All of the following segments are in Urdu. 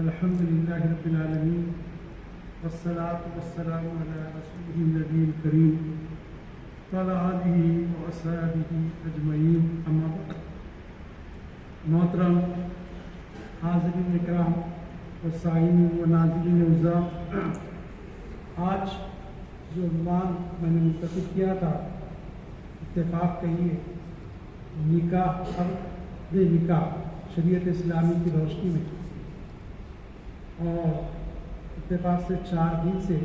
الحمد للہ رب العالمین والصلاة والسلام علی رسولہ النبی الکریم وعلی آلہ وصحبہ اجمعین، اما بعد۔ محترم حاضرین اکرام و سامعین و ناظرین اعزاء، آج جو عنوان میں نے منتخب کیا تھا اتفاق کہیے نکاح عقد نکاح شریعت اسلامی کی روشنی میں، اور اتفاق سے 4 دن سے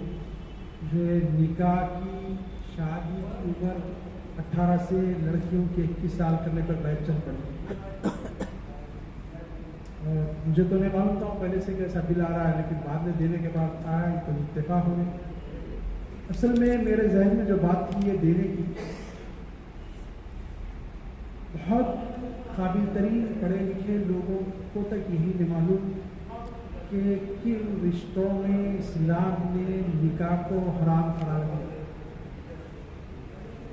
جو ہے نکاح کی شادی کی عمر 18 سے لڑکیوں کے 21 سال کرنے پر بحث چل پڑی۔ اور مجھے تو نہیں معلوم تھا پہلے سے کہ ایسا بل آ رہا ہے، لیکن بعد میں دینے کے بعد آیا تو اتفاق ہو گیا۔ اصل میں میرے ذہن میں جو بات تھی یہ دینے کی، بہت قابل ترین پڑھے لکھے لوگوں کو تک یہی نہیں معلوم کہ کن رشتوں میں اسلام نے نکاح کو حرام قرار دیا،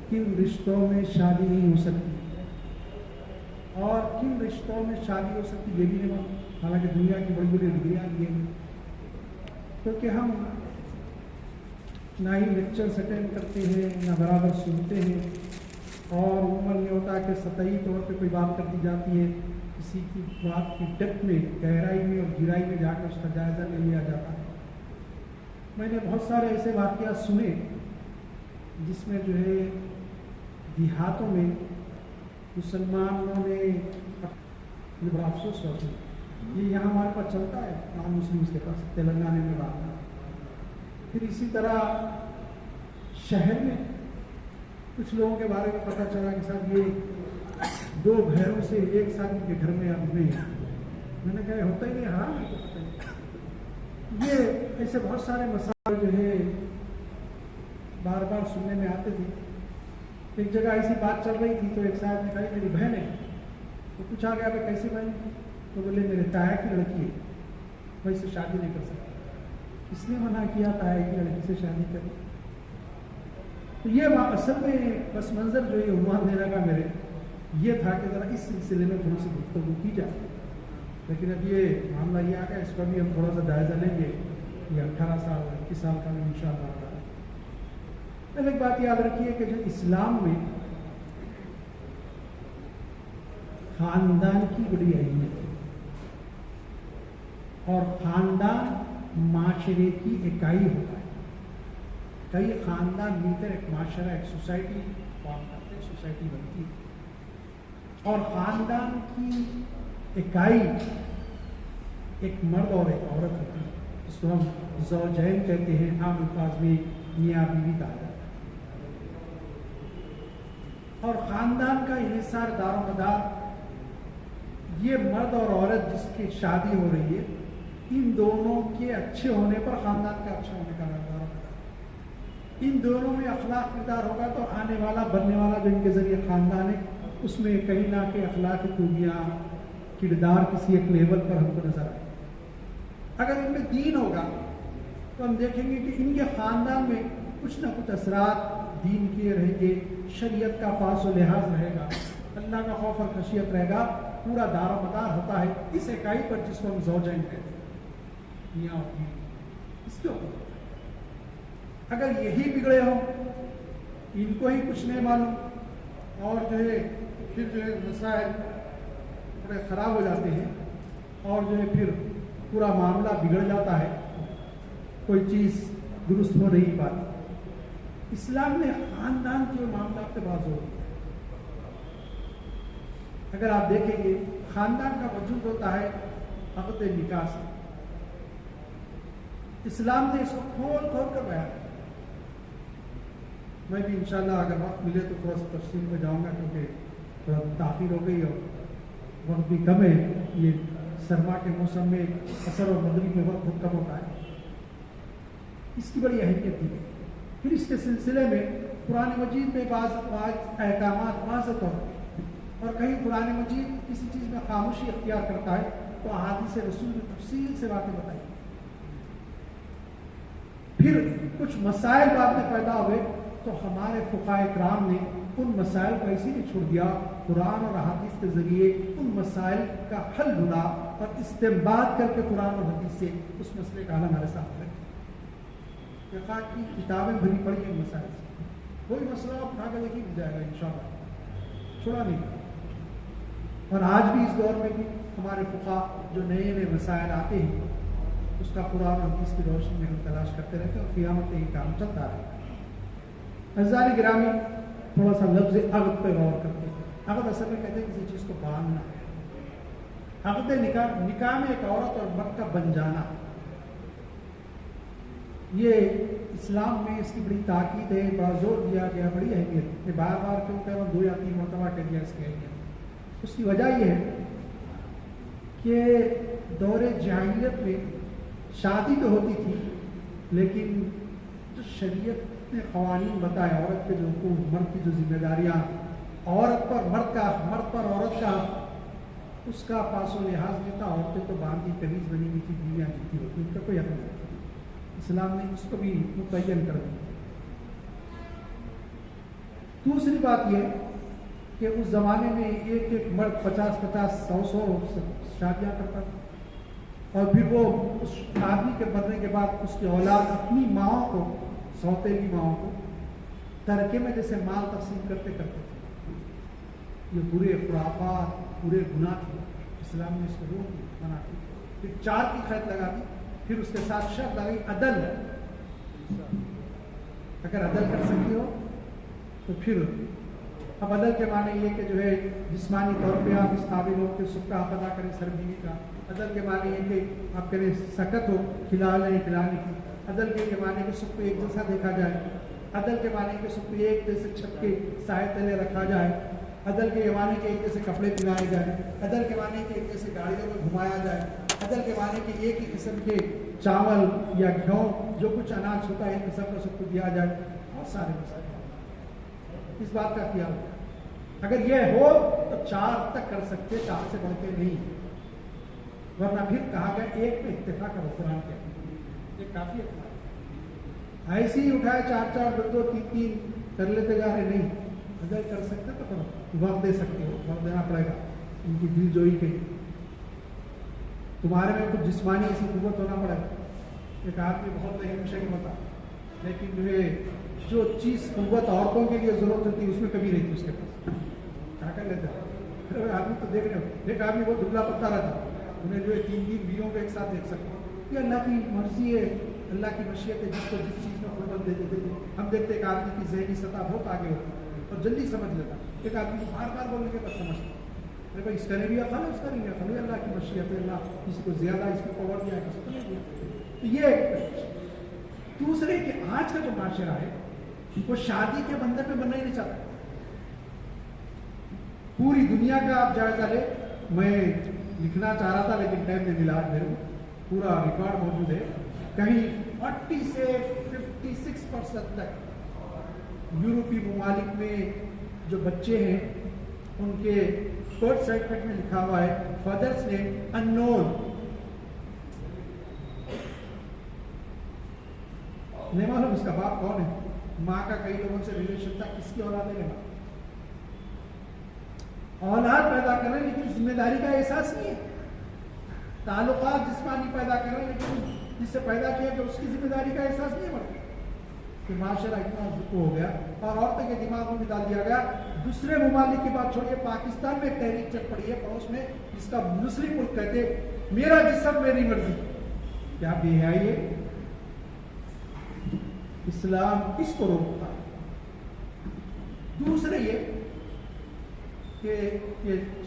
کن رشتوں میں شادی نہیں ہو سکتی اور کن رشتوں میں شادی ہو سکتی یہ بھی نہیں معلوم، حالانکہ دنیا کی بڑی بڑی ڈگریاں لیے ہیں، کیونکہ ہم نہ ہی لیکچرس اٹینڈ کرتے ہیں نہ برابر سنتے ہیں، اور عموماً یہ ہوتا ہے کہ سطحی طور پہ کوئی بات کر دی جاتی ہے، کسی کی بات کی ڈیپتھ میں، گہرائی میں اور گہرائی میں جا کے اس کا جائزہ نہیں لیا جاتا ہے۔ میں نے بہت سارے ایسے واقعات سنے جس میں جو ہے دیہاتوں میں مسلمانوں نے، یہ بڑا افسوس ہوتا ہے، یہ یہاں ہمارے پاس چلتا ہے نان مسلمس کے پاس، تلنگانہ میں بات ہے۔ پھر اسی طرح شہر میں کچھ لوگوں کے بارے میں پتہ چلا کہ صاحب یہ 2 بہنوں سے ایک ساتھ ان کے گھر میں اب نہیں ہے۔ میں نے کہا ہوتا ہی نہیں، حرام ہے تو پتہ نہیں۔ یہ ایسے بہت سارے مسائل جو ہے بار بار سننے میں آتے تھے۔ ایک جگہ ایسی بات چل رہی تھی تو ایک صاحب نے کہا میری بہن ہے، تو پوچھا گیا کہ کیسی بہن؟ تو بولے میرے تایا کی لڑکی ہے، میں اس سے شادی نہیں کر سکتا۔ اس نے منع کیا تایا کی لڑکی سے شادی کرے؟ تو یہ اصل میں پس منظر جو یہ عنوان دینے کا میرے یہ تھا کہ ذرا اس سلسلے میں تھوڑی سی گفتگو کی جائے، لیکن اب یہ معاملہ یہ آ گیا، اس پر بھی ہم تھوڑا سا جائزہ لیں گے۔ یہ 18 سال 21 سال کا بھی انشاءاللہ ہوگا۔ پہلے ایک بات یاد رکھیے کہ جو اسلام میں خاندان کی بڑی اہمیت ہے، اور خاندان معاشرے کی اکائی ہوتا ہے۔ کئی خاندان مل کر ایک معاشرہ، ایک سوسائٹی فارم کرتے، سوسائٹی بنتی ہے، اور خاندان کی اکائی ایک مرد اور ایک عورت ہوتی ہے، جس کو ہم زوجین کہتے ہیں، عام الفاظ میں میاں بیوی کہا جاتا ہے۔ اور خاندان کا انحصار، دار و مدار، یہ مرد اور عورت جس کی شادی ہو رہی ہے، ان دونوں کے اچھے ہونے پر خاندان کا اچھا ہونے کا دار و مدار، ان دونوں میں اخلاق کردار ہوگا تو آنے والا بننے والا جو ان کے ذریعے خاندان ہے اس میں کہیں نہ کہ اخلاقی خوبیاں، کردار کسی ایک لیول پر ہم کو نظر آئے۔ اگر ان میں دین ہوگا تو ہم دیکھیں گے کہ ان کے خاندان میں کچھ نہ کچھ اثرات دین کے رہیں گے، شریعت کا پاس و لحاظ رہے گا، اللہ کا خوف اور خشیت رہے گا، پورا دار و مدار ہوتا ہے اس اکائی پر جس کو ہم زوجین کہتے ہیں، میاں اور بیوی، اس کے اوپر۔ اگر یہی بگڑے ہوں، ان کو ہی کچھ نہیں معلوم، اور جو ہے پھر جو ہے مسائل بڑے خراب ہو جاتے ہیں، اور جو ہے پھر پورا معاملہ بگڑ جاتا ہے، کوئی چیز درست ہو نہیں پاتی۔ اسلام نے خاندان کے معاملات پہ بہت زور دیا۔ اگر آپ دیکھیں گے خاندان کا وجود ہوتا ہے عقد نکاح سے۔ اسلام نے اس کو کھول کھول کر بیان کیا۔ میں بھی انشاءاللہ اگر وقت ملے تو تھوڑا سا تفصیل میں جاؤں گا، کیونکہ تھوڑا تاخیر ہو گئی اور وقت بھی کم ہے۔ یہ سرما کے موسم میں عصر اور مغرب میں وقت بہت کم ہوتا ہے، اس کی بڑی اہمیت دی گئی۔ پھر اس کے سلسلے میں قرآن مجید میں بعض احکامات واضح طور پہ، اور کہیں قرآن مجید کسی چیز میں خاموشی اختیار کرتا ہے تو احادیث رسول میں تفصیل سے باتیں بتائی۔ پھر کچھ مسائل بعد میں پیدا ہوئے تو ہمارے فقہاء کرام نے ان مسائل کو ایسے نہیں چھوڑ دیا، قرآن اور احادیث کے ذریعے ان مسائل کا حل ڈھونڈا اور استنباط کر کے قرآن اور حدیث سے اس مسئلے کا حل ہمارے ساتھ رکھیں. فقہ کی کتابیں بھری پڑی ہیں مسائل سے، کوئی مسئلہ اٹھا کے دیکھیے مل جائے گا انشاءاللہ، چھوڑا نہیں. اور آج بھی اس دور میں بھی ہمارے فقہ جو نئے نئے مسائل آتے ہیں اس کا قرآن اور حدیث کی روشنی میں ہم تلاش کرتے رہتے ہیں اور قیامت یہ کام چلتا رہے. عزیزان گرامی، تھوڑا سا لفظ عقد پہ غور کرتے ہیں. عقد اصل میں کہتے ہیں کسی چیز کو باندھنا. عقد نکاح میں ایک عورت اور مرد کا بن جانا، یہ اسلام میں اس کی بڑی تاکید ہے، بڑا زور دیا گیا، بڑی اہمیت. یہ بار بار کیوں کہ 2 یا 3 مرتبہ کہہ دیا اس کی اہمیت. اس کی وجہ یہ ہے کہ دور جاہلیت میں شادی تو ہوتی تھی، لیکن جو شریعت نے قوانین بتائے، عورت کے جو حقوق، مرد کی جو ذمہ داریاں، عورت پر مرد کا، مرد پر عورت کا، اس کا پاس و لحاظ نہیں تھا. عورتیں تو باندھی قمیض بنی ہوئی تھی، بیویاں جیتی ہوتی، ان کا کوئی حق نہیں تھا. اسلام نے اس کو بھی متعین کر دیا. دوسری بات یہ کہ اس زمانے میں ایک ایک مرد 50-50 100 شادیاں کرتا تھا، اور پھر وہ اس آدمی کے مرنے کے بعد اس کی اولاد اپنی ماؤں کو، سوتیلی ماؤں کو ترکے میں جیسے مال تقسیم کرتے کرتے تھے. یہ برے خرافات، برے گناہ تھے. اسلام نے اس کو روک دیا، منع کی. پھر 4 کی قید لگا دی. پھر اس کے ساتھ شرط لگائی عدل. اگر عدل کر سکتے ہو تو پھر اب عدل کے معنی یہ کہ جو ہے جسمانی طور پہ آپ اس قابل ہو کہ سکھ کا آپ ادا کریں سر بیوی کا. عدل کے معنی یہ کہ آپ کریں سکت ہو کھلا لیں کھلانے کی. عدل کے معنی کہ سکھ کو ایک جیسا دیکھا جائے. عدل کے معنی کہ سکھ کو ایک جیسے چھت کے سائے تلے رکھا جائے. عدل کے معنی کہ ایک جیسے کپڑے پہنائے جائے. عدل کے معنی کہ ایک جیسے گاڑیوں میں گھمایا جائے. عدل کے معنی کہ ایک ہی قسم کے چاول یا گیہوں جو کچھ اناج ہوتا ہے ایک قسم کا سب کو دیا جائے. بہت سارے مسائل اس بات کا خیال. اگر یہ ہو تو 4 تک کر سکتے، 4 سے بڑھ کے نہیں. ورنہ پھر کہا گیا ایک پہ اکتفا کرو. قرآن کے یہ کافی ہے. ایسے ہی اٹھائے 4 2 3 کر لیتے جا رہے نہیں. اگر کر سکتے تو کرو. وقت دے سکتے ہو، وقت دینا پڑے گا ان کی دل جوئی کے لیے. تمہارے میں کچھ جسمانی ایسی قوت ہونا پڑے گا. ایک آدمی بہت اہم شے ہوتا، لیکن جو ہے جو چیز قوت عورتوں کے لیے ضرورت ہوتی ہے اس میں کبھی نہیں تھی اس کے پاس. کیا کر لیتے ہیں آدمی تو دیکھ رہے ہو. ایک آدمی بہت دبلا پتلا رہتا، انہیں جو ہے 3 بیویوں کو ایک ساتھ دیکھ سکتے. یہ اللہ کی مرضی ہے، اللہ کی مشیت ہے. جس کو جس چیز میں قوت دے دیتے تھے. ہم دیکھتے ایک آدمی کی ذہنی سطح بہت آگے ہوتی اور جلدی سمجھ لیتا. ایک آدمی کو بار بار بولنے کے بعد سمجھتا. ارے بھائی اس کا نہیں بھی عقل ہے، اس کا نہیں بھی عقل ہے. اللہ کی مشیت ہے. اللہ کسی کو زیادہ اس کو پاور دیا ہے، کسی کو نہیں دیا. تو یہ دوسرے کہ آج کا جو معاشرہ ہے وہ شادی کے بندھن میں بننا ہی نہیں چاہتا. پوری دنیا کا آپ جائزہ لے. میں لکھنا چاہ رہا تھا لیکن ٹائم نہیں ملا. میرے کو پورا ریکارڈ موجود ہے. کہیں 40 سے 56% تک یورپی ممالک میں جو بچے ہیں ان کے برتھ سرٹیفکیٹ میں لکھا ہوا ہے فادرس نے اننون. نہیں معلوم اس کا باپ کون ہے. ماں کا کئی لوگوں سے ریلیشن تھا. کس کی اولاد ہے؟ اولاد پیدا کر رہے ہیں لیکن ذمہ داری کا احساس نہیں ہے. تعلقات جسمانی پیدا کر رہے ہیں لیکن جس سے پیدا کیا کہ اس کی ذمہ داری کا احساس نہیں ہے. کہ معاشرہ اتنا ہو گیا اور عورتوں کے دماغوں میں ڈال دیا گیا. دوسرے ممالک کی بات چھوڑیے، پاکستان میں ایک تحریک چل پڑی ہے پڑوس میں جس کا مسلم ملک کہتے میرا جسم میری مرضی. کیا بے حیائی ہے؟ اسلام اس کو روکتا. دوسرے یہ کہ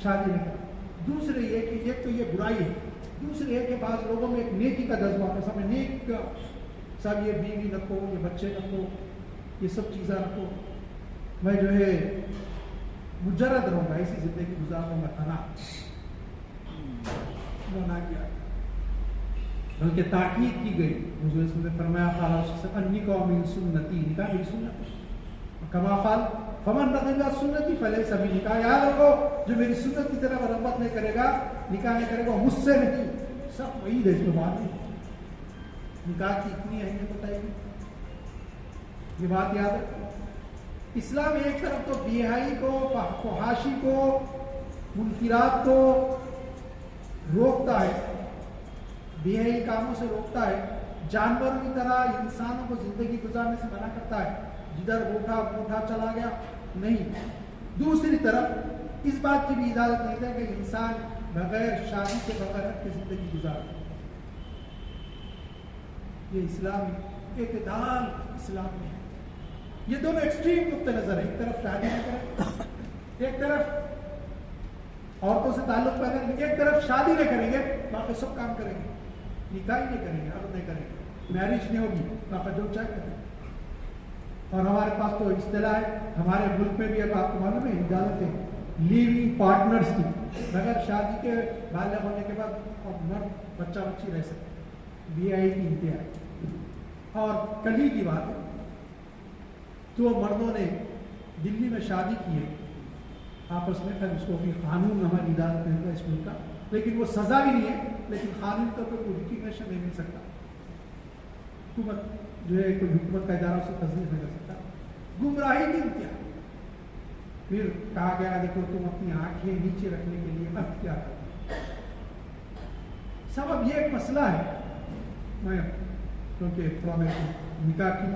شادی نہیں کرنا. دوسرے یہ کہ ایک تو یہ برائی ہے. دوسرے یہ کہ بعض لوگوں میں ایک نیکی کا جذبہ ہے. سب نیک سب یہ بیوی رکھو، یہ بچے رکھو، یہ سب چیزیں رکھو. میں جو ہے مجرد رہوں گا، ایسی زندگی گزاروں گا. تنا نہ کیا بلکہ تاکید کی گئی. حضور صلی اللہ علیہ وسلم نے فرمایا خاص انی قوم سنتی، نکاح میری سنت. کما قال فمن رغب عن سنتی فلیس منی. نکاح یاد رکھو جو میری سنت کی طرف رغبت نہیں کرے گا، نکاح نہیں کرے گا، مجھ سے نہیں. سب وعید ہے اس میں. بات نہیں نکاح کی اتنی اہمیت بتائی گی. یہ بات یاد رکھو. اسلام ایک طرف تو بے حیائی کو، فحاشی کو، منکرات کو روکتا ہے، بے حیائی کاموں سے روکتا ہے، جانوروں کی طرح انسانوں کو زندگی گزارنے سے منع کرتا ہے، جدھر موٹا چلا گیا نہیں۔ دوسری طرف اس بات کی بھی اجازت نہیں ہے کہ انسان بغیر شادی کے بغیر کی زندگی گزارے۔ یہ اسلامی اعتدال اسلام میں ہے۔ یہ دونوں ایکسٹریم نقطہ نظر ہے، ایک طرف شادی نہ کریں، ایک طرف عورتوں سے تعلق پیدا کریں گے، ایک طرف شادی نہ کریں گے باقی سب کام کریں گے، نکاح نہیں کریں گے، عقد نہیں کریں گے، میرج نہیں ہوگی، باقی جو چاہے کریں گے۔ اور ہمارے پاس تو اصطلاح ہے، ہمارے ملک میں بھی اب آپ کو معلوم ہے اجازت ہے لیونگ پارٹنرز کی، بغیر شادی کے بالغ ہونے کے بعد اور مرد بچہ بچی رہ سکتے، بی آئی کی انتہا۔ اور کل ہی کی بات ہے، دو مردوں نے دلی میں شادی کی ہے آپس میں، پھر اس کو بھی قانون ہماری اجازت نہیں ہوتا اس ملک کا، لیکن وہ سزا بھی نہیں ہے، لیکن قانون طور پر کوئی ریکگنیشن نہیں مل سکتا، حکومت جو ہے کوئی حکومت کا ادارہ اسے تصدیق نہیں کر سکتا، گمراہی کی انتہا۔ پھر کہا گیا دیکھو تم اپنی آنکھیں نیچے رکھنے کے لیے اب کیا کرو۔ سبب یہ ایک مسئلہ ہے، میں کیونکہ تھوڑا میرے نکاح کی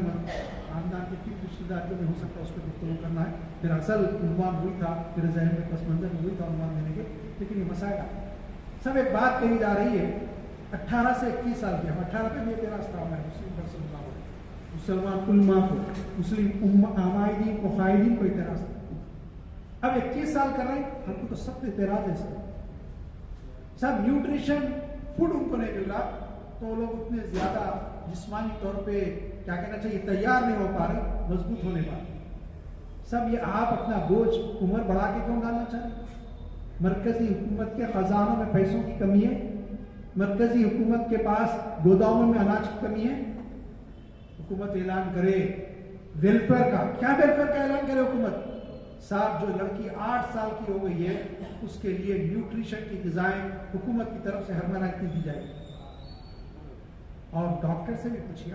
خاندان کے کن رشتے داریوں میں ہو سکتا ہے اس پہ گفتگو کرنا ہے، پھر اصل عنوان ہوئی تھا، میرے ذہن میں پس منظر ہوئی تھا عنوان دینے کے، لیکن یہ مسائل سب ایک بات کہی جا رہی ہے 18 سے 21 سال کے، ہم 18 پہ بھی اعتراض تھا ہمارے مسلمان علماء کو، مسلم عمائدین کو، قائدین کو اعتراض تھا، اب 21 سال کر رہے ہیں، ہم کو تو سخت اعتراض ہے سب نیوٹریشن فوڈ ان کو نہیں مل رہا، تو لوگ اتنے زیادہ جسمانی طور پہ کیا کہنا چاہیے تیار نہیں ہو پا رہے، مضبوط ہونے پا رہے سب۔ یہ آپ اپنا بوجھ عمر بڑھا کے کیوں ڈالنا چاہتے؟ مرکزی حکومت کے خزانوں میں پیسوں کی کمی ہے، مرکزی حکومت کے پاس گوداموں میں اناج کی کمی ہے، حکومت اعلان کرے ویلفیئر کا، کیا ویلفیئر کا اعلان کرے حکومت؟ صاحب جو لڑکی 8 سال کی ہو گئی ہے اس کے لیے نیوٹریشن کی غذائیں حکومت کی طرف سے ہر مہینہ اتنی دی جائے گی، اور ڈاکٹر سے بھی پوچھیے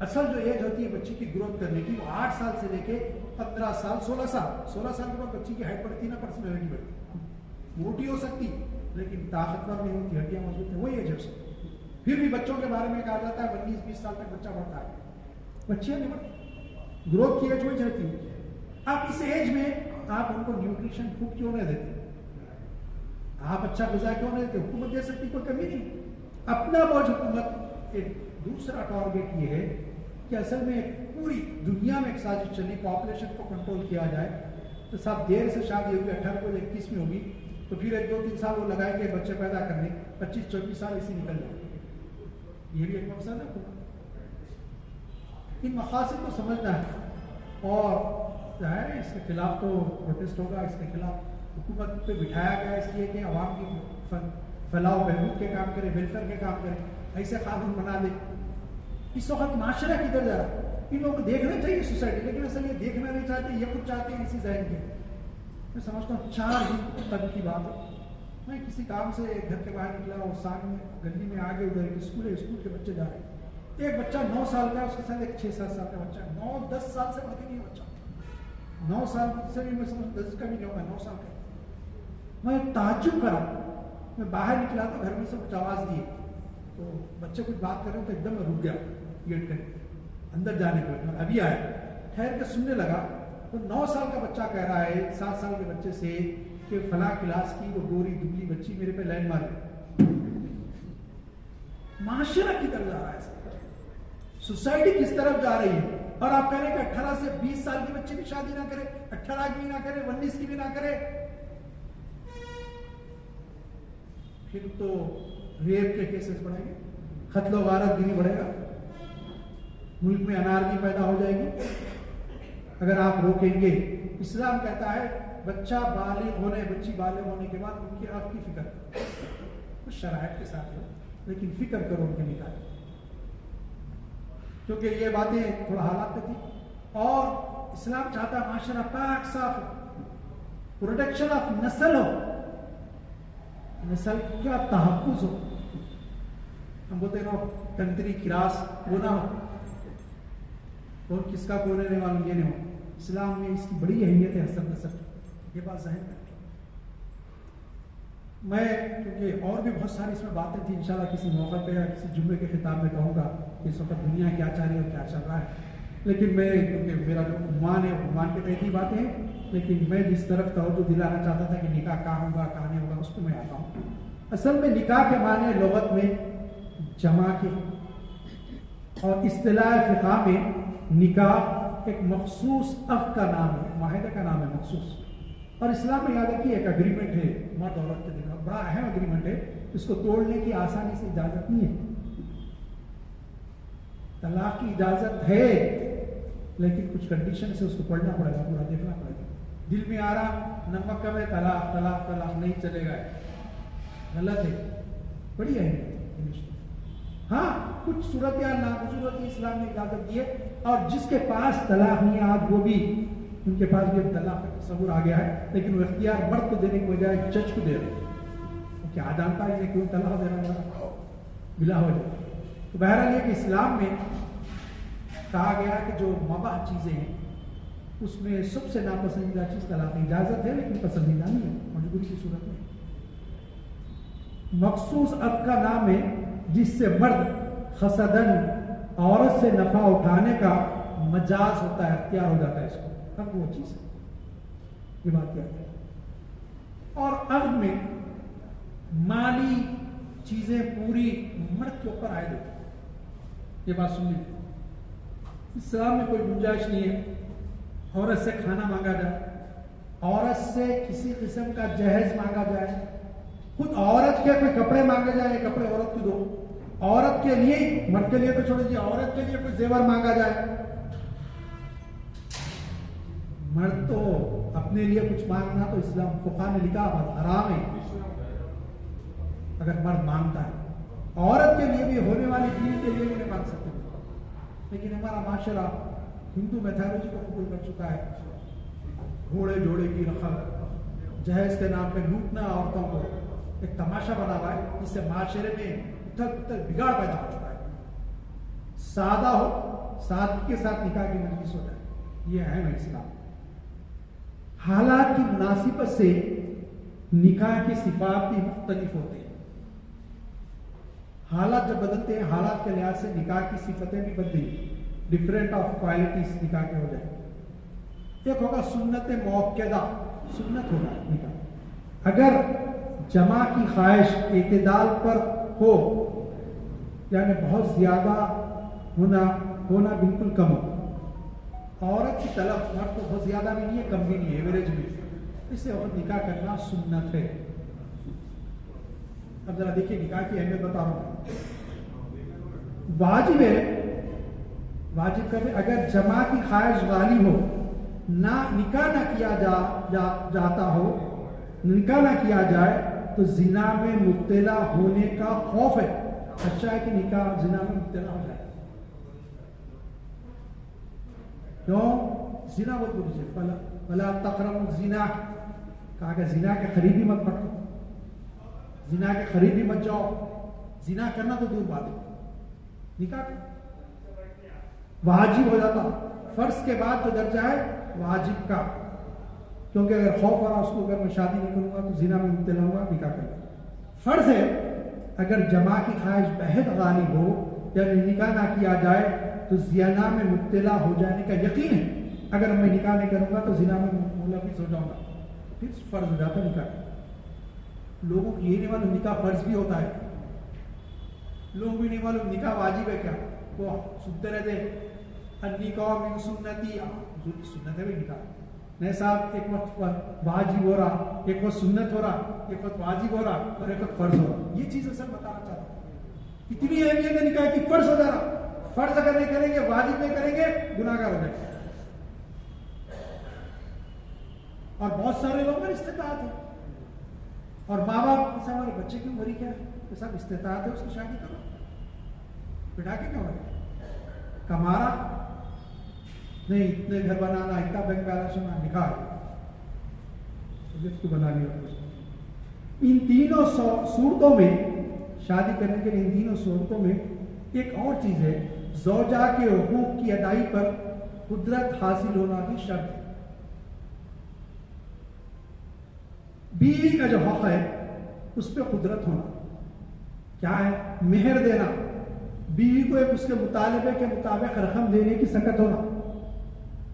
اصل جو ایج ہوتی ہے بچی کی گروتھ کرنے کی وہ 8 سال سے لے کے 15 سال 16 سال کے بعد بچی کی ہائٹ بڑھتی نا، پرسنالٹی بڑھتی، موٹی ہو سکتی لیکن طاقتور نہیں ہوتی، ہڈیاں مضبوط ہیں، وہی ایج ہے اس کی۔ پھر بھی بچوں کے بارے میں کہا جاتا ہے 19-20 سال تک بچہ بڑھتا ہے، بچیاں نہیں بڑھتی، گروتھ کی ایج وہی رہتی ہے۔ آپ اس ایج میں آپ ان کو نیوٹریشن فوڈ کیوں نہیں دیتے؟ آپ اچھا غذا کیوں نہیں دیتے؟ حکومت دے سکتی، کوئی کمی نہیں، اپنا بوجھ حکومت۔ ایک دوسرا ٹارگیٹ یہ ہے کہ اصل میں پوری دنیا میں ایک سازش چلی پاپولیشن کو کنٹرول کیا جائے، تو صاحب دیر سے شادی ہوگی 18 کو 21 میں ہوگی، تو پھر 1-2-3 سال وہ لگائیں گے بچے پیدا کرنے، 25-24 سال اسی نکل جائیں گے۔ یہ بھی ایک مقصد ہے حکومت، ان مقاصد کو سمجھنا ہے، اور ظاہر ہے اس کے خلاف تو پروٹیسٹ ہوگا، اس کے خلاف حکومت پہ بٹھایا گیا اس لیے کہ عوام کی فلاح و بہبود کے کام کرے، ویلفیئر کے کام کرے، ایسے قانون بنا دے۔ اس وقت معاشرہ کدھر جا رہا ہے؟ ان لوگوں کو دیکھنا چاہیے سوسائٹی، لیکن اصل یہ دیکھنا نہیں چاہتے، یہ کچھ چاہتے ہیں اسی ذہن کے۔ میں سمجھتا ہوں 4 دن قبل کی بات ہے، میں کسی کام سے گھر کے باہر نکلا اور سامنے گلی میں آگے ادھر ایک اسکول کے بچے جا رہے ہیں، ایک بچہ 9 سال کا ہے، اس کے ساتھ ایک 6-7 سال کا بچہ ہے، 9-10 سال سے بڑھ کے نہیں بچہ، 9 سال سے بھی میں سمجھ 10 کا بھی نہیں ہوگا، 9 سال کا۔ میں تعجب کرا، میں باہر نکلا تو گھر میں سے کچھ آواز دی، تو بچے کچھ بات کر رہے ہیں تو ایک دم میں رک گیا گیٹ کے اندر جانے کے بعد، ابھی آیا ٹھہر کے سننے لگا، تو 9 سال کا بچہ کہہ رہا ہے 7 سال کے بچے سے کہ فلاں کلاس کی وہ گوری دبلی بچی میرے پہ لائن مار گئی۔ معاشرہ کی طرف جا رہا ہے، سوسائٹی کس طرف جا رہی ہے، اور آپ کہہ رہے ہیں کہ 18 سے 20 سال کی بچی بھی شادی نہ کرے، 18 کی بھی نہ کرے، 19 کی بھی نہ کرے، پھر تو ریپ کے کیسز بڑھیں گے، قتل و غارت گری بڑھے گا، ملک میں انارکی پیدا ہو جائے گی اگر آپ روکیں گے۔ اسلام کہتا ہے بچہ بالغ ہونے، بچی بالغ ہونے کے بعد ان کی آپ کی فکر کرو، کچھ شرائط کے ساتھ ہو لیکن فکر کرو ان کے نکاح، کیونکہ یہ باتیں تھوڑا حالات پہ تھی، اور اسلام چاہتا ہے معاشرہ پاک صاف ہو، پروٹیکشن آف نسل ہو، نسل کا تحفظ ہو، ہم بولتے ہیں نا کنتری کراس وہ نہ ہو، کون کس کا کون رہنے والا یہ نہیں ہو۔ اسلام میں اس کی بڑی اہمیت ہے حسب نسب، یہ بات ذہن میں۔ میں کیونکہ اور بھی بہت ساری اس میں باتیں تھیں، انشاءاللہ کسی موقع پہ یا کسی جمعے کے خطاب میں کہوں گا کہ اس وقت دنیا کیا چاہ رہی ہے اور کیا چل رہا ہے، لیکن میں کیونکہ میرا جو عنوان ہے عنوان کے تحت ہی باتیں ہیں، لیکن میں جس طرف توجہ دلانا چاہتا تھا کہ نکاح کہاں ہوگا کہاں نہیں ہوگا، اس پہ میں آتا ہوں۔ اصل میں نکاح کے معنی لغت میں جمع کے، اور اصطلاح فقہ میں نکاح ایک مخصوص عقد کا نام ہے، معاہدہ کا نام ہے مخصوص، اور اسلام میں یاد رکھیے ایک اگریمنٹ ہے مرد عورت کے درمیان، بڑا اہم اگریمنٹ ہے، اس کو توڑنے کی آسانی سے اجازت نہیں ہے۔ طلاق کی اجازت ہے لیکن کچھ کنڈیشن سے اس کو پڑھنا پڑے گا، پورا دیکھنا پڑے گا۔ دل میں آ رہا نمک کم ہے، طلاق طلاق طلاق نہیں چلے گا، غلط ہے، بڑی اہمیت ہے۔ ہاں کچھ صورتحال نامنظور کی اسلام نے اجازت دی ہے، اور جس کے پاس طلاق نہیں ہے آج وہ بھی ان کے پاس بھی طلاق کا تصور آ گیا ہے، لیکن وہ اختیار مرد کو دینے کے بجائے جج کو دے رہے ہیں، کیا جانتا ہے کیوں طلاق دینا ہوا بلا ہو جائے۔ تو بہرحال یہ کہ اسلام میں کہا گیا کہ جو مباح چیزیں ہیں اس میں سب سے ناپسندیدہ چیز طلاق، اجازت ہے لیکن پسندیدہ نہیں ہے، مجبوری کی صورت میں۔ مخصوص عقد کا نام ہے جس سے مرد خصدن عورت سے نفع اٹھانے کا مجاز ہوتا ہے، اختیار ہو جاتا ہے اس کو، اب وہ چیز ہے، یہ بات کیا ہے۔ اور عقد میں مالی چیزیں پوری مرد کے اوپر عائد ہوتی ہیں، یہ بات سن لیجیے۔ اسلام میں کوئی گنجائش نہیں ہے عورت سے کھانا مانگا جائے، عورت سے کسی قسم کا جہیز مانگا جائے، خود عورت کے کوئی کپڑے مانگے جائیں، یہ کپڑے عورت کو دو، عورت کے لیے، مرد کے لیے تو چھوڑ دیجیے، عورت کے لیے کوئی زیور مانگا جائے۔ مرد تو اپنے لیے کچھ مانگنا تو اسلام فقہ نے لکھا بات حرام ہے اگر مرد مانگتا ہے، عورت کے لیے بھی ہونے والی بیوی کے لیے بھی نہیں مانگ سکتے، لیکن ہمارا معاشرہ ہندو میتھالوجی کو قبول کر چکا ہے، گھوڑے جوڑے کی رقم جہیز کے نام پہ لوٹنا عورتوں کو ایک تماشا بنا ہوا ہے، جس سے معاشرے میں بگاڑ پیدا ہو چکا ہے۔ سادہ ہو، سادگی کے ساتھ نکاح کی مجلس ہو جائے، یہ اہم ہے اسلام۔ حالات کی مناسبت سے نکاح کی صفات بھی مختلف ہوتے ہیں، حالات جب بدلتے ہیں حالات کے لحاظ سے نکاح کی صفتیں بھی بدلیں، ڈفرینٹ آف کوالٹیز نکاح کے ہو جائیں۔ ایک ہوگا سنت موقدہ، سنت ہوگا نکاح، اگر جمع کی خواہش اعتدال پر ہو، یعنی بہت زیادہ ہونا بالکل کم ہو، عورت کی طلب مرد کو بہت زیادہ بھی نہیں ہے کم بھی نہیں ہے، ایوریج میں، اس سے عورت نکاح کرنا سنت ہے۔ اب ذرا دیکھیے نکاح کی اہمیت بتا رہا ہوں۔ واجب ہے، واجب کرے اگر جمع کی خواہش غالب ہو، نہ نکاح نہ کیا جاتا ہو، نکاح نہ کیا جائے تو زنا میں مبتلا ہونے کا خوف ہے، اچھا ہے کہ نکاح زنا میں مبتلا ہو جائے۔ کیوں؟ زنا بہت بری چیز، فلا تقربوا الزنا، کہا کہ زنا کے قریب ہی مت پڑھو، زنا کے قریب ہی مت جاؤ، زنا کرنا تو دور بات ہے، نکاح واجب ہو جاتا، فرض کے بعد جو درجہ ہے واجب کا، کیونکہ اگر خوف ہو رہا اس کو اگر میں شادی نہیں کروں گا تو زنا میں مبتلا ہوں گا، نکاح کروں گا۔ فرض ہے اگر جمع کی خواہش بہت غالب ہو، یعنی نکاح نہ کیا جائے تو زنا میں مبتلا ہو جانے کا یقین ہے، اگر میں نکاح نہیں کروں گا تو زنا میں ملوث ہو جاؤں گا، پھر فرض ہو جاتا نکاح۔ لوگوں کو یہ نہیں معلوم نکاح فرض بھی ہوتا ہے، لوگوں کو نہیں معلوم نکاح واجب ہے کیا، وہ سنتے رہتے النکاح من سنتی، سنت ہے بھی نکاح، نہیں صاحب ایک وقت واجب ہو رہا، ایک وقت سنت ہو رہا، ایک وقت واجب ہو رہا اور ایک وقت فرض ہو رہا، یہ چیز اصل بتانا چاہتا ہوں۔ اتنی اہمیت ہے نکاح کی، فرض ہو جا رہا، فرض اگر نہیں کریں گے، واجب نہیں کریں گے، گناہ گار ہو جائیں گے۔ اور بہت سارے لوگ میں استطاعت ہے، اور ماں باپ ایسا ہمارے بچے کی عمر کیا ہے تو سب استطاعت ہے اس کی شادی کرو، بٹا کے کیا ہوگا، کمارا نہیں، اتنے گھر بنانا، اتنا بینک بیلنس ہونا، نکاح کو بنا لیا۔ ان تینوں صورتوں میں شادی کرنے کے لیے، ان تینوں صورتوں میں ایک اور چیز ہے، زوجہ کے حقوق کی ادائی پر قدرت حاصل ہونا بھی شرط ہے۔ بیوی کا جو حق ہے اس پہ قدرت ہونا کیا ہے؟ مہر دینا، بیوی کو ایک اس کے مطالبے کے مطابق رقم دینے کی سکت ہونا،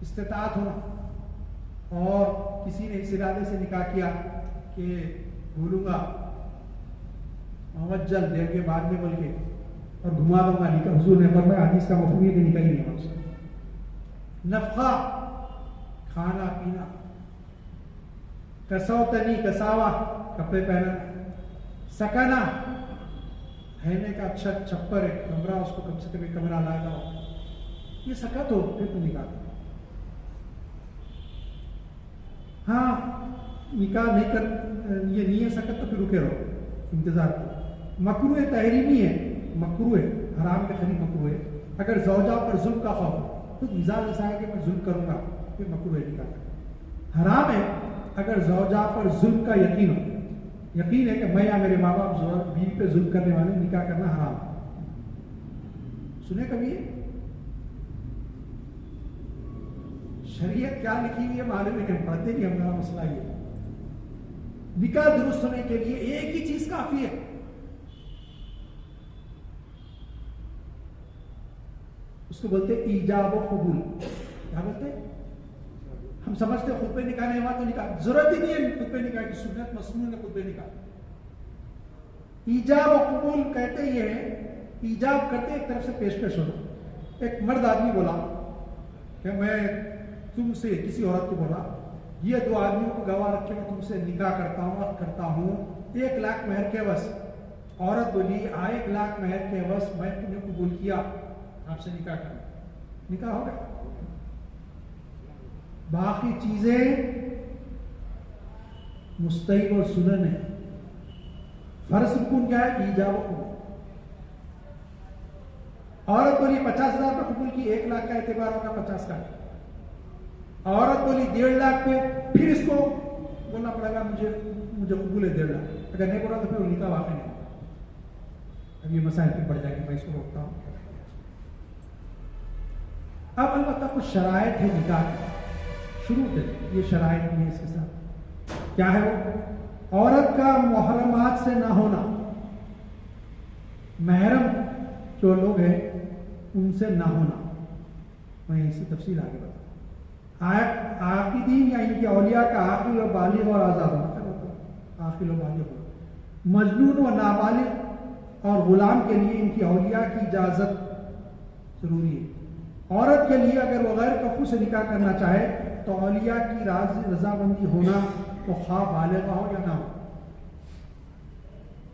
استطاعت ہونا۔ اور کسی نے اس ارادے سے نکاح کیا کہ بھولوں گا موجل دے کے بعد میں بول کے اور گھما دوں گا، نکاح حضور نے فرمایا حدیث کا مفہوم یہ کہ نکاح ہی نہیں ہوگا اس کا۔ نفقہ، کھانا پینا، کسوتنی، کساوا، کپڑے پہننا، سکنا، رہنے کا اچھا چھپر ہے، کمرہ، اس کو کم سے کم ایک کمرہ لائے گا، یہ سکت ہو پھر تو نکاح کرو۔ ہاں نکاح نہیں کر، یہ نہیں ہے سکت تو پھر رکے رہو، انتظار کرو۔ مکروہ تحریمی ہے، مکروہ ہے، حرام کے قریب مکروہ ہے۔ اگر زوجہ پر ظلم کا خوف ہو تو مزاج ایسا ہے کہ میں ظلم کروں گا، پھر مکروہ ہے نکاح کرنا۔ حرام ہے اگر زوجہ پر ظلم کا یقین ہو، یقین ہے کہ میں یا میرے ماں باپ بیوی پہ ظلم کرنے والے، نکاح کرنا حرام ہے۔ سنے کبھی شریعت کیا لکھی ہوئی ہے معلوم ہے کہ ہم پڑھتے نہیں، ہمارا مسئلہ یہ ہے۔ نکاح درست ہونے کے لیے ایک ہی چیز کافی ہے، اس کو بولتے ایجاب و قبول۔ کیا بولتے ہیں؟ ہم سمجھتے خطبہ نکاح نہیں ہوا تو نکاح، ضرورت ہی نہیں ہے خطبہ نکاح کی، سنت مسنون ہے خطبہ نکاح۔ ایجاب و قبول کہتے یہ ہے، ایجاب کرتے ایک طرف سے پیشکش ہونا۔ ایک مرد آدمی بولا کہ میں تم سے، کسی عورت کو بولا یہ دو آدمیوں کو گواہ رکھ کے میں تم سے نکاح کرتا ہوں 1 لاکھ مہر کے عوض۔ عورت بولی 1 لاکھ مہر کے عوض میں تمہیں قبول کیا، آپ سے نکاح کرنا، نکاح ہو گیا۔ باقی چیزیں مستحب اور سنن ہے۔ فرض رکن کیا ہے؟ ایجاب و قبول۔ عورت بولی 50,000 پہ قبول کی، 1 لاکھ کا اعتبار ہوگا 50 کا۔ عورت بولی 1.5 لاکھ پہ، پھر اس کو بولنا پڑے گا مجھے قبول ہے 1.5 لاکھ۔ اگر نہیں بولا تو پھر نکاح واقع نہیں ہوگا۔ اب یہ مسائل پہ پڑ جائے گی، میں اس کو روکتا ہوں۔ اب البتہ کچھ شرائط ہے نکاح کی، شروع ہے، یہ شرائط نہیں ہے اس کے ساتھ۔ کیا ہے وہ؟ عورت کا محرمات سے نہ ہونا، محرم جو لوگ ہیں ان سے نہ ہونا۔ میں اس کی تفصیل آگے بتاؤں۔ عاقدین یا ان کے اولیاء کا عاقل و بالغ اور آزاد ہونا، عاقل و بالغ ہونا۔ مجنون و نابالغ اور غلام کے لیے ان کی اولیاء کی اجازت ضروری ہے۔ عورت کے لیے اگر وہ غیر کفو سے نکاح کرنا چاہے تو اولیاء کی رضامندی ہونا، تو خواہ بالغہ ہو یا نہ ہو۔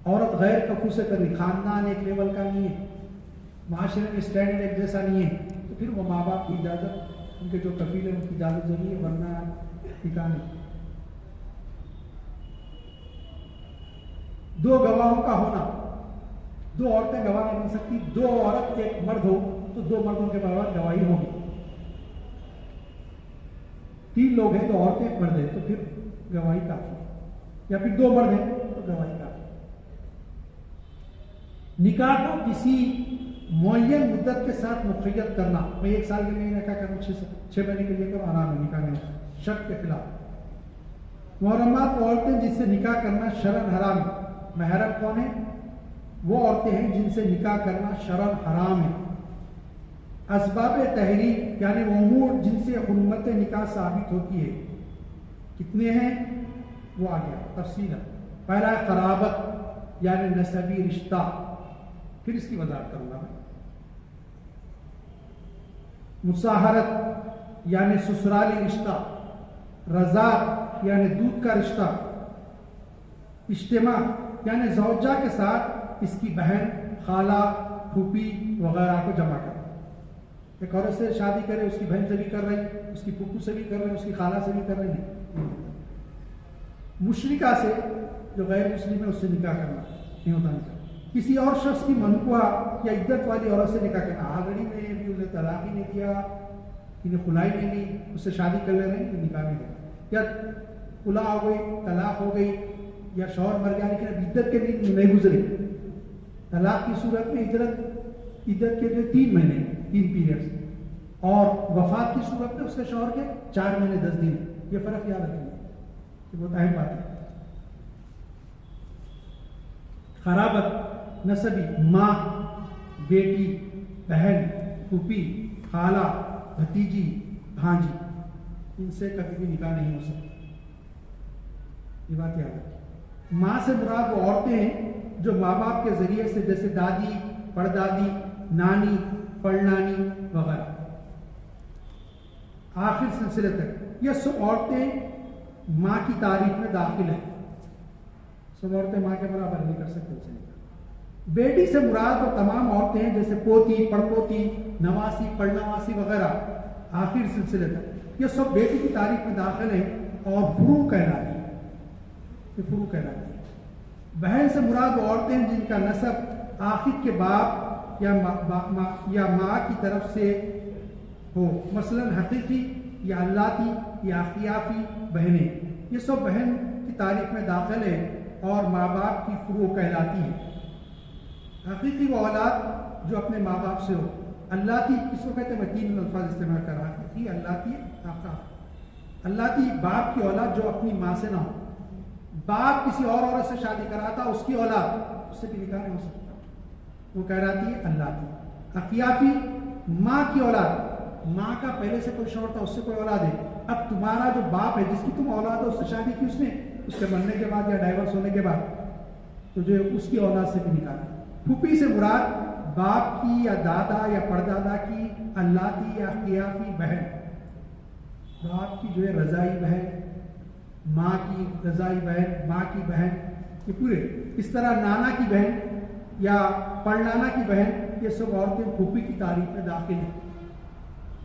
عورت غیر کفو سے کری، خاندان ایک لیول کا نہیں ہے، معاشرے میں اسٹینڈرڈ ایک جیسا نہیں ہے، تو پھر وہ ماں باپ کی اجازت، ان کے جو کفیل ہیں ان کی اجازت ضروری ہے، ورنہ نکاح نہیں۔ 2 گواہوں کا ہونا، 2 عورتیں گواہ نہیں بن سکتی، 2 عورت 1 مرد ہو تو 2 مردوں کے برابر گواہی ہوگی۔ 3 لوگ ہیں، 2 عورتیں 1 مرد ہیں تو پھر گواہی کافی ہے، یا پھر 2 مرد ہیں تو گواہی کافی ہے۔ نکاح کو کسی معین مدت کے ساتھ مقید کرنا، میں 1 سال کے لیے نکاح کروں، 6 مہینے کے لیے کروں، آرام ہے، نکاح نہیں ہوتا، شرط کے خلاف۔ محرمات عورتیں جس سے نکاح کرنا شرعاً حرام ہے۔ محرم کون ہے؟ وہ عورتیں ہیں جن سے نکاح کرنا شرعاً حرام ہے۔ اسباب تحریم یعنی وہ امور جن سے حرمت نکاح ثابت ہوتی ہے، کتنے ہیں وہ آ گیا تفصیل ہے۔ پہلا ہے قرابت یعنی نسبی رشتہ، پھر اس کی وضاحت کروں گا میں۔ مصاہرت یعنی سسرالی رشتہ، رضاعت یعنی دودھ کا رشتہ، اجتماع یعنی زوجہ کے ساتھ اس کی بہن، خالہ، پھوپھی وغیرہ کو جمع کرنا۔ ایک عورت سے شادی کرے، اس کی بہن سے بھی کر رہی، اس کی پھوپھو سے بھی کر رہی، اس کی خالہ سے بھی کر رہی، نہیں۔ مشرکہ سے جو غیر مسلم ہے اس سے نکاح کرنا نہیں ہوتا نکاح۔ کسی اور شخص کی منقوہ یا عدت والی عورت سے نکاح کرنا، آگڑی میں بھی انہیں طلاق ہی نہیں دیا، انہیں خلائی نہیں لی، اس سے شادی کر لے رہے ہیں تو نکاح نہیں ہوگا، یا خلا ہو گئی، طلاق ہو گئی، یا شوہر مر گیا لیکن اب عدت کے دن نہیں گزری۔ طلاق کی صورت میں عدت کے جو 3 مہینے 3 پیریڈز، اور وفات کی صورت میں اس کے شوہر کے 4 مہینے 10 دن۔ یہ فرق یاد رکھیں گے کہ بہت اہم بات ہے۔ قرابت نسبی ماں، بیٹی، بہن، پھوپھی، خالہ، بھتیجی، بھانجی، ان سے کبھی بھی نکاح نہیں ہو سکتا. یہ بات یاد رکھیں. ماں سے مراد وہ عورتیں ہیں جو ماں باپ کے ذریعے سے، جیسے دادی، پڑدادی، نانی، پڑنانی وغیرہ، آخر سلسلے تک، یہ سب عورتیں ماں کی تعریف میں داخل ہیں. سب عورتیں ماں کے برابر نہیں کر سکتے اسے. بیٹی سے مراد وہ تمام عورتیں ہیں جیسے پوتی، پڑپوتی، نواسی، پڑنواسی وغیرہ، آخر سلسلے تک، یہ سب بیٹی کی تعریف میں داخل ہیں اور فروع کہلاتی ہیں. یہ فروع کہلاتی ہیں. بہن سے مراد وہ عورتیں ہیں جن کا نسب آخر کے باپ یا ماں کی طرف سے ہو، مثلا حقیقی یا اللاتی یا اخیافی بہنیں. یہ سب بہن کی تعریف میں داخل ہیں اور ماں باپ کی فروع کہلاتی ہیں. حقیقی وہ اولاد جو اپنے ماں باپ سے ہو. اللاتی کس کو کہتے ہیں؟ میں تین الفاظ استعمال کر رہا ہوں. حقیقی، اللاتی، آقاف. اللاتی باپ کی اولاد جو اپنی ماں سے نہ ہو. باپ کسی اور عورت سے شادی کراتا، اس کی اولاد، اس سے بھی نکاح نہیں ہو سکتا، وہ کہلاتی ہے اللاتی. اخیافی ماں کی اولاد، ماں کا پہلے سے کوئی شوہر تھا، اس سے کوئی اولاد ہے. اب تمہارا جو باپ ہے جس کی تم اولاد ہو، اس سے شادی کی اس نے، اس کے مرنے کے بعد یا ڈائیورس ہونے کے بعد، تو جو اس کی اولاد سے بھی نکاح ہے. پھوپھی سے مراد باپ کی یا دادا یا پردادا کی اللاتی یا اخیافی بہن. باپ کی جو ہے رضائی بہن، ماں کی رضائی بہن، ماں کی بہن، یہ پورے. اس طرح نانا کی بہن یا پڑنانا کی بہن، یہ سب عورتیں پھوپھی کی تعریف میں داخل ہیں،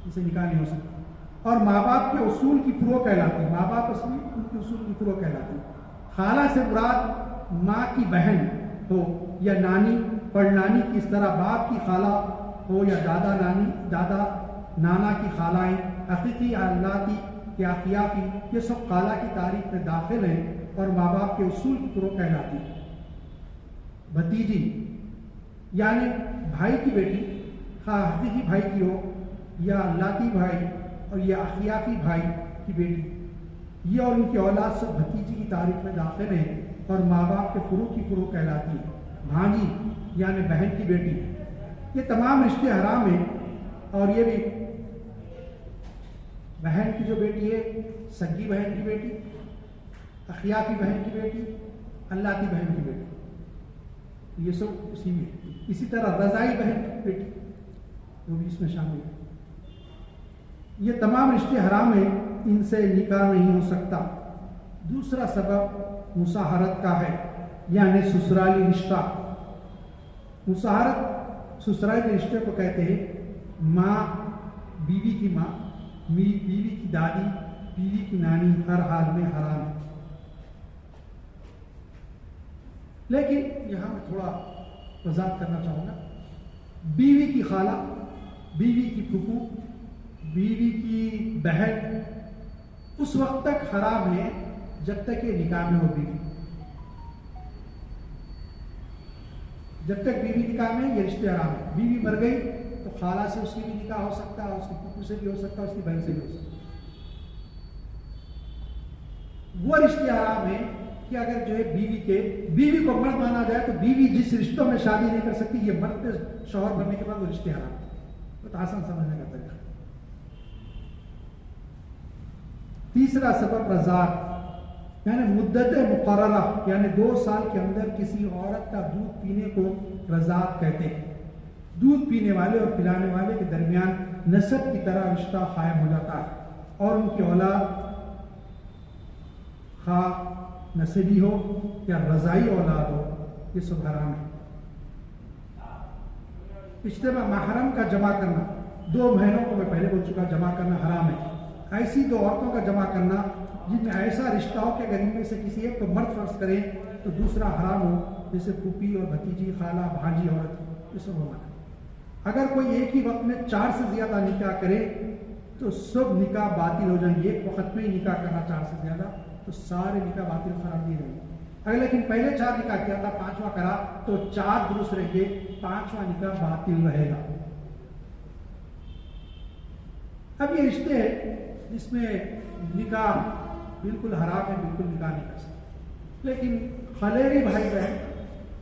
اسے نکاح نہیں ہو سکتا. اور ماں باپ کے اصول کی فروع کہلاتی ہے. ماں باپ اس میں ان کے اصول کی فروع کہلاتی ہے. خالہ سے مراد ماں کی بہن ہو یا نانی، پڑنانی کی، اس طرح باپ کی خالہ ہو یا دادا نانی، دادا نانا کی خالائیں. حقیقی، اللاتی یا اخیافی، یہ سب خالہ کی تعریف میں داخل ہیں اور ماں باپ کے اصول کی فروع کہلاتی ہے. بھتیجی یعنی بھائی کی بیٹی، خواہ حقیقی بھائی کی ہو یا اللاتی بھائی اور یا اخیافی بھائی کی بیٹی، یہ اور ان کی اولاد سب بھتیجی کی تعریف میں داخل ہیں اور ماں باپ کے فروع کی فروع کہلاتی ہے. بھانجی یعنی بہن کی بیٹی، یہ تمام رشتے حرام ہیں. اور یہ بھی بہن کی جو بیٹی ہے، سگی بہن کی بیٹی، اخیافی بہن کی بیٹی، اللاتی بہن کی بیٹی، یہ سب اسی میں. اسی طرح رضائی بہن کی بیٹی، وہ بھی اس میں شامل ہے. یہ تمام رشتے حرام ہیں، ان سے نکاح نہیں ہو سکتا. دوسرا سبب مصاہرت کا ہے، یعنی سسرالی رشتہ. مصاہرت سسرالی رشتے کو کہتے ہیں. ماں، بیوی کی ماں، بیوی کی دادی، بیوی کی نانی ہر حال میں حرام ہے. لیکن یہاں میں تھوڑا وضاحت کرنا چاہوں گا. بیوی کی خالہ، بیوی کی پھوپھو، بیوی کی بہن اس وقت تک حرام ہے جب تک یہ نکاح میں ہو. بیوی جب تک بیوی نکاح میں، یہ رشتے حرام ہے. بیوی مر گئی تو خالہ سے اس کی بھی نکاح ہو سکتا ہے، اس کی پھوپھو سے بھی ہو سکتا ہے، اس کی بہن سے بھی ہو سکتا ہے. وہ رشتے حرام ہیں کہ اگر جو ہے بیوی کو مرد مانا جائے تو بیوی جس رشتوں میں شادی نہیں کر سکتی، یہ مرد پہ شوہر بننے کے بعد وہ رشتے حرام ہیں. بہت آسان سمجھنے کا طریقہ. تیسرا سبب رضاعت، یعنی مدت مقررہ، یعنی 2 سال کے اندر کسی عورت کا دودھ پینے کو رضاعت کہتے ہیں. دودھ پینے والے اور پلانے والے کے درمیان نسب کی طرح رشتہ قائم ہو جاتا ہے اور ان کی اولاد خواہ نسبی ہو یا رضائی اولاد ہو، یہ سب حرام ہے. اجتماع محرم کا جمع کرنا، 2 مہینوں کو میں پہلے بول چکا، جمع کرنا حرام ہے. ایسی 2 عورتوں کا جمع کرنا جن میں ایسا رشتہ ہو کہ اگر ان میں سے کسی ایک کو مرد فرض کرے تو دوسرا حرام ہو، جیسے پھوپھی اور بھتیجی، خالہ، بھانجی عورت، یہ سب ہو. اگر کوئی ایک ہی وقت میں 4 سے زیادہ نکاح کرے تو سب نکاح باطل ہو جائیں گے. ایک وقت میں ہی نکاح کرنا 4 سے زیادہ تو سارے نکاح باطل قرار دیے جائیں گے. اگر لیکن پہلے 4 نکاح کیا تھا، 5واں کرا تو 4 درست رہیں گے، 5واں نکاح باطل رہے گا. اب یہ رشتے ہیں جس میں نکاح بالکل حرام ہے، بالکل نکاح نہیں کر سکتے. لیکن خلیری بھائی بہن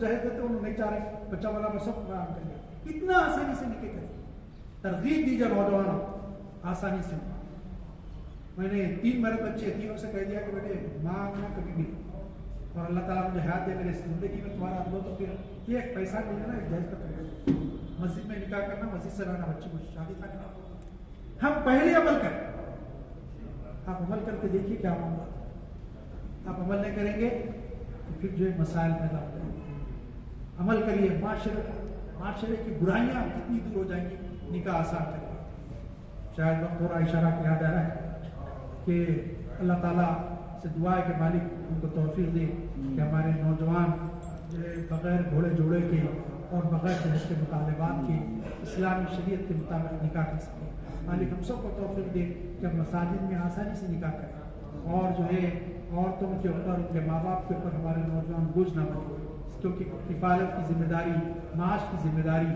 جہیز دیتے انہوں نہیں چاہ رہے بچہ والا میں سب فراہم کر لیا، اتنا آسانی سے نکاح کریں، ترغیب دیجیے نوجوانوں آسانی سے۔ میں نے 3 مرد بچے، تینوں سے کہہ دیا کہ بیٹے مانگنا کبھی بھی، اور اللہ تعالیٰ مجھے حیات دے میرے زندگی میں تمہارا دو تو پھر یہ ایک پیسہ ملے نا ایک جہیز کا طریقہ، مسجد میں نکاح کرنا، مسجد سے لانا بچے کو شادی کرنا، ہم پہلے عمل کریں۔ آپ عمل کر کے دیکھیے کیا معاملہ، آپ عمل نہیں کریں گے تو پھر جو ہے مسائل پیدا ہو جائیں گے۔ عمل کریے، معاشرے کی برائیاں کتنی دور ہو جائیں گی، نکاح آسان کریے۔ شاید وقت تھوڑا اشارہ کیا جا رہا ہے کہ اللہ تعالیٰ سے دعا ہے کہ مالک ان کو توفیق دے کہ ہمارے نوجوان جو ہے بغیر گھوڑے جوڑے کے اور بغیر جہیز کے مطالبات کے اسلامی شریعت کے مطابق نکاح کر سکیں۔ مالک ہم سب کو توفیق دے کہ ہم مساجد میں آسانی سے نکاح کریں، اور جو ہے عورتوں کے اوپر، ان کے ماں باپ کے اوپر ہمارے نوجوان بوجھ نہ بنے، کیونکہ کفالت کی ذمہ داری، معاش کی ذمہ داری،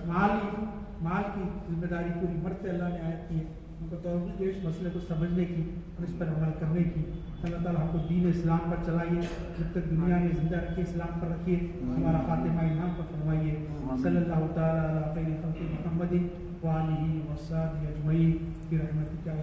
مال کی ذمہ داری پوری مرد پہ اللہ نے عائد کی ہے۔ ان کو توفیق دے اس مسئلے کو سمجھنے کی اور اس پر عمل کرنے کی۔ اللہ تعالیٰ ہم کو دین اسلام پر چلائیے، جب تک دنیا میں زندہ رکھیے اسلام پر رکھیے، ہمارا خاتمہ ایمان پر فرمائیے۔ صلی اللہ تعالیٰ علی خیر خلق محمد وآلہ وصحبہ اجمعین برحمتک یا